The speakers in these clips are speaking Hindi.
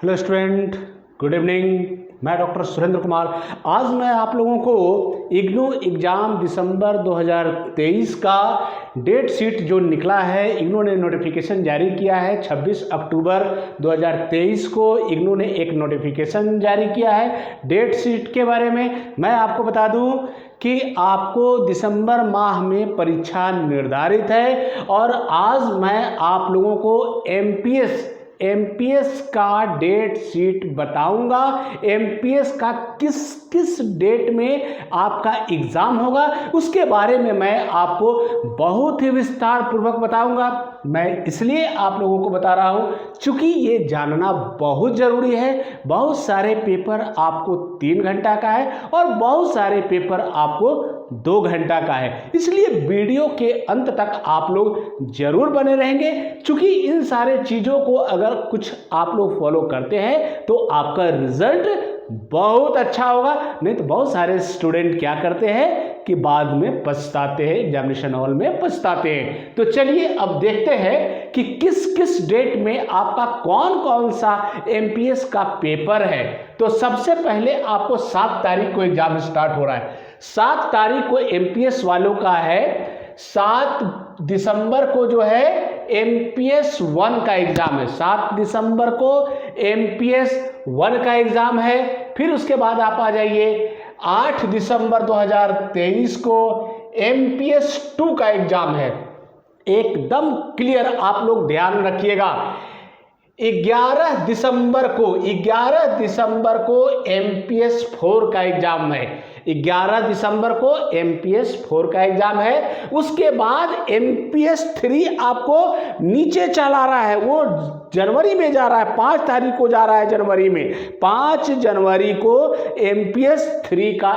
Hello student, good evening. मैं डॉक्टर सुरेंद्र कुमार। आज मैं आप लोगों को इग्नू एग्ज़ाम दिसंबर 2023 का डेट शीट जो निकला है, इग्नू ने नोटिफिकेशन जारी किया है। 26 अक्टूबर 2023 को इग्नू ने एक नोटिफिकेशन जारी किया है डेट शीट के बारे में। मैं आपको बता दूं कि आपको दिसंबर माह में परीक्षा निर्धारित है और आज मैं आप लोगों को एमपीएस का डेट शीट बताऊंगा। एमपीएस का किस किस डेट में आपका एग्ज़ाम होगा उसके बारे में मैं आपको बहुत ही विस्तार पूर्वक बताऊंगा। मैं इसलिए आप लोगों को बता रहा हूं क्योंकि ये जानना बहुत ज़रूरी है। बहुत सारे पेपर आपको 3 घंटा का है और बहुत सारे पेपर आपको 2 घंटा का है, इसलिए वीडियो के अंत तक आप लोग जरूर बने रहेंगे। क्योंकि इन सारे चीज़ों को अगर कुछ आप लोग फॉलो करते हैं तो आपका रिजल्ट बहुत अच्छा होगा। नहीं तो बहुत सारे स्टूडेंट क्या करते हैं कि बाद में पछताते हैं, एग्जामिनेशन हॉल में पछताते हैं। तो चलिए अब देखते हैं कि किस किस डेट में आपका कौन कौन सा एमपीएस का पेपर है। तो सबसे पहले आपको 7 तारीख को एग्जाम स्टार्ट हो रहा है। 7 तारीख को एमपीएस वालों का है। 7 दिसंबर को जो है एमपीएस 1 का एग्जाम है। 7 दिसंबर को एमपीएस 1 का एग्जाम है। फिर उसके बाद आप आ जाइए 8 दिसंबर 2023 को एमपीएस 2 का एग्जाम है। एकदम क्लियर आप लोग ध्यान रखिएगा। 11 दिसंबर को एमपीएस 4 का एग्जाम है। 11 दिसंबर को एमपीएस 4 का एग्जाम है। उसके बाद एमपीएस 3 आपको नीचे चला रहा है, वो जनवरी में जा रहा है। 5 तारीख को जा रहा है जनवरी में। 5 जनवरी को एमपीएस 3 का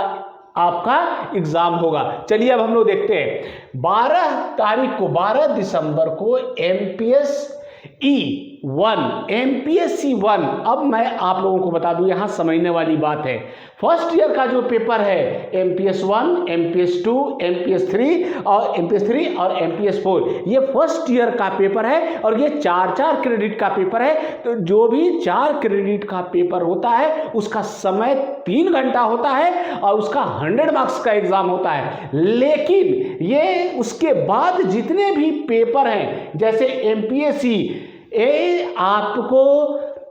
आपका एग्जाम होगा। चलिए अब हम लोग देखते हैं 12 दिसंबर को एमपीएस एमपीएससी 1। अब मैं आप लोगों को बता दूं, यहां समझने वाली बात है। फर्स्ट ईयर का जो पेपर है एमपीएस 1, एमपीएस 2, एमपीएस 3 और एमपीएस 4, ये फर्स्ट ईयर का पेपर है और ये 4 क्रेडिट का पेपर है। तो जो भी 4 क्रेडिट का पेपर होता है उसका समय 3 घंटा होता है और उसका 100 मार्क्स का एग्जाम होता है। लेकिन ये उसके बाद जितने भी पेपर हैं जैसे एमपीएससी, ये आपको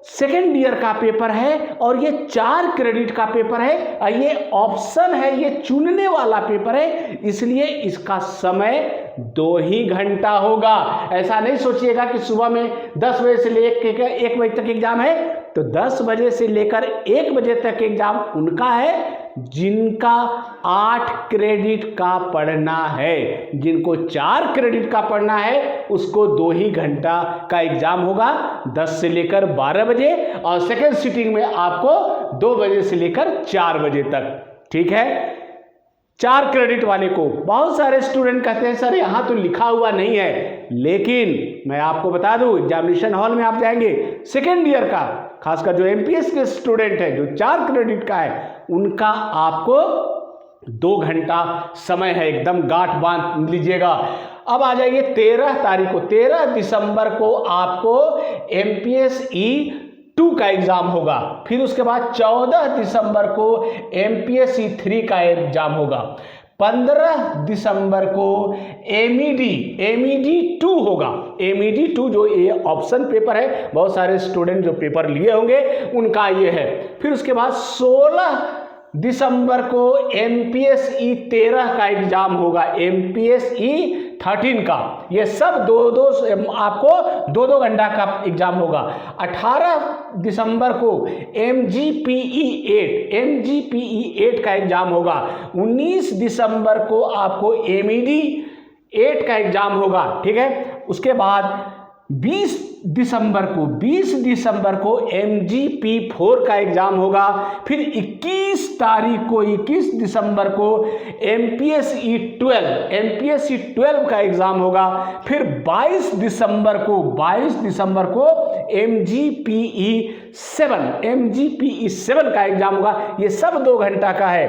सेकेंड ईयर का पेपर है और ये 4 क्रेडिट का पेपर है। ये ऑप्शन है, ये चुनने वाला पेपर है, इसलिए इसका समय 2 ही घंटा होगा। ऐसा नहीं सोचिएगा कि सुबह में 10 बजे से लेकर 1 बजे तक एग्जाम है। तो 10 बजे से लेकर 1 बजे तक एग्जाम उनका है जिनका 8 क्रेडिट का पढ़ना है। जिनको 4 क्रेडिट का पढ़ना है उसको 2 ही घंटा का एग्जाम होगा, 10 से लेकर 12 बजे, और सेकेंड सिटिंग में आपको 2 बजे से लेकर 4 बजे तक। ठीक है, 4 क्रेडिट वाले को। बहुत सारे स्टूडेंट कहते हैं सर यहाँ तो लिखा हुआ नहीं है, लेकिन मैं आपको बता दूं एग्जामिनेशन हॉल में आप जाएंगे सेकेंड ईयर का, खासकर जो एमपीएस के स्टूडेंट है जो 4 क्रेडिट का है, उनका आपको 2 घंटा समय है। एकदम गांठ बांध लीजिएगा। अब आ जाइए 13 तारीख को। 13 दिसंबर को आपको एमपीएसई 2 का एग्जाम होगा। फिर उसके बाद 14 दिसंबर को एमपीएससी 3 का एग्जाम होगा। 15 दिसंबर को एमईडी 2 होगा। एमईडी 2 जो ये ऑप्शन पेपर है, बहुत सारे स्टूडेंट जो पेपर लिए होंगे उनका ये है। फिर उसके बाद 16 दिसंबर को एमपीएसई 13 का एग्जाम होगा। एमपीएसई 13 का, ये सब आपको 2 घंटा का एग्जाम होगा। 18 दिसंबर को एमजीपीई 8 का एग्जाम होगा। 19 दिसंबर को आपको एमईडी 8 का एग्जाम होगा। ठीक है, उसके बाद 20 दिसंबर को एमजीपी 4 का एग्जाम होगा। फिर 21 दिसंबर को एमपीएसई 12 का एग्जाम होगा। फिर 22 दिसंबर को एमजीपीई 7 का एग्जाम होगा। ये सब 2 घंटा का है।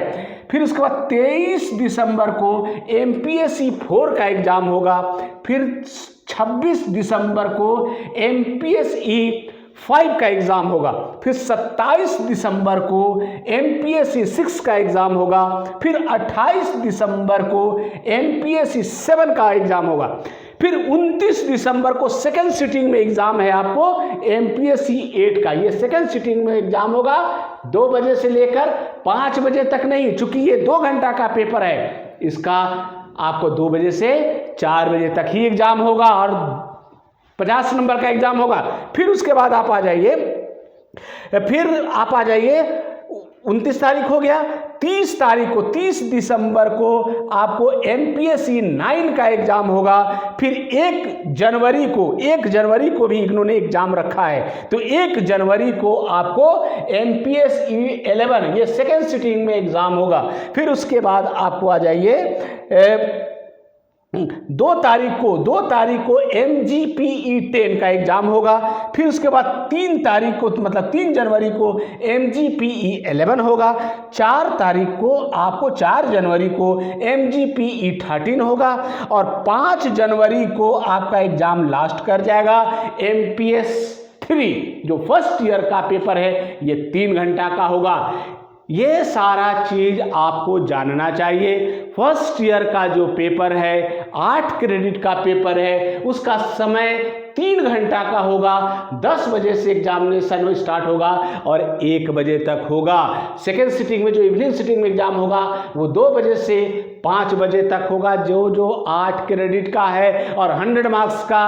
फिर उसके बाद 23 दिसंबर को एमपीएससी 4 का एग्जाम होगा। फिर 26 दिसंबर को एमपीएसई 5 का एग्ज़ाम होगा, फिर 27 दिसंबर को MPSC 6 का एग्ज़ाम होगा, फिर 28 दिसंबर को MPSC 7 का एग्ज़ाम होगा, फिर 29 दिसंबर को सेकेंड सिटिंग में एग्ज़ाम है आपको MPSC 8 का। ये सेकेंड सिटिंग में एग्ज़ाम होगा 2 बजे से लेकर 5 बजे तक नहीं, चूंकि ये 2 घंटा का पेपर है, इसका आपको 2 बजे से 4 बजे तक ही एग्ज़ाम होगा और 50 नंबर का एग्ज़ाम होगा। फिर उसके बाद आप आ जाइए, 29 तारीख हो गया, 30 तारीख को 30 दिसंबर को आपको MPSC 9 का एग्ज़ाम होगा, फिर 1 जनवरी को भी इन्होंने एग्ज़ाम रखा है, तो 1 जनवरी को आपको MPSC 11 ये सेकेंड सिटिंग में एग्ज़ाम होगा। फिर उसके बाद आपको आ जाइए 2 तारीख को MGPE 10 का एग्ज़ाम होगा, फिर उसके बाद 3 तारीख को मतलब 3 जनवरी को MGPE 11 होगा, 4 जनवरी को MGPE 13 होगा और 5 जनवरी को आपका एग्ज़ाम लास्ट कर जाएगा MPS 3 जो फर्स्ट ईयर का पेपर है, ये 3 घंटा का होगा। ये सारा चीज़ आपको जानना चाहिए। फर्स्ट ईयर का जो पेपर है 8 क्रेडिट का पेपर है, उसका समय 3 घंटा का होगा, 10 बजे से एग्जामिनेशन स्टार्ट होगा और 1 बजे तक होगा। सेकेंड सिटिंग में जो इवनिंग सिटिंग में एग्जाम होगा वो 2 बजे से 5 बजे तक होगा, जो 8 क्रेडिट का है और 100 मार्क्स का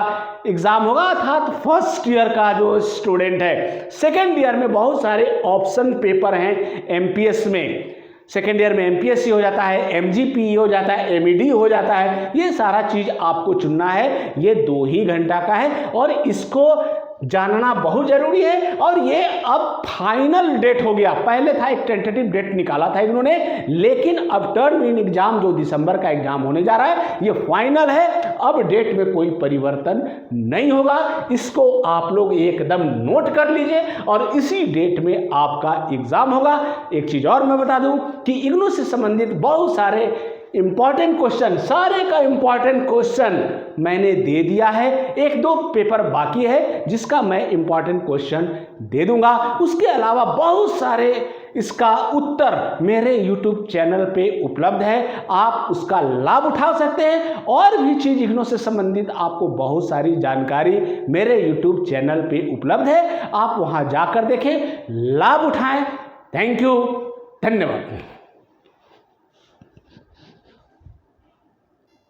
एग्जाम होगा, अर्थात फर्स्ट ईयर का जो स्टूडेंट है। सेकेंड ईयर में बहुत सारे ऑप्शन पेपर हैं MPS में, सेकेंड ईयर में MPSC हो जाता है, MGPE हो जाता है, MED हो जाता है, ये सारा चीज़ आपको चुनना है। ये 2 ही घंटा का है और इसको जानना बहुत ज़रूरी है। और ये अब फाइनल डेट हो गया, पहले था एक टेंटेटिव डेट निकाला था इन्होंने, लेकिन अब टर्म इन एग्जाम जो दिसंबर का एग्जाम होने जा रहा है ये फाइनल है, अब डेट में कोई परिवर्तन नहीं होगा। इसको आप लोग एकदम नोट कर लीजिए और इसी डेट में आपका एग्जाम होगा। एक चीज़ और मैं बता दूं कि इग्नू से संबंधित बहुत सारे इंपॉर्टेंट क्वेश्चन, सारे का इंपॉर्टेंट क्वेश्चन मैंने दे दिया है, 1-2 पेपर बाकी है जिसका मैं इंपॉर्टेंट क्वेश्चन दे दूंगा। उसके अलावा बहुत सारे इसका उत्तर मेरे YouTube चैनल पे उपलब्ध है, आप उसका लाभ उठा सकते हैं। और भी चीज़ इग्नू से संबंधित आपको बहुत सारी जानकारी मेरे YouTube चैनल पे उपलब्ध है, आप वहाँ जाकर देखें, लाभ उठाएं। थैंक यू, धन्यवाद।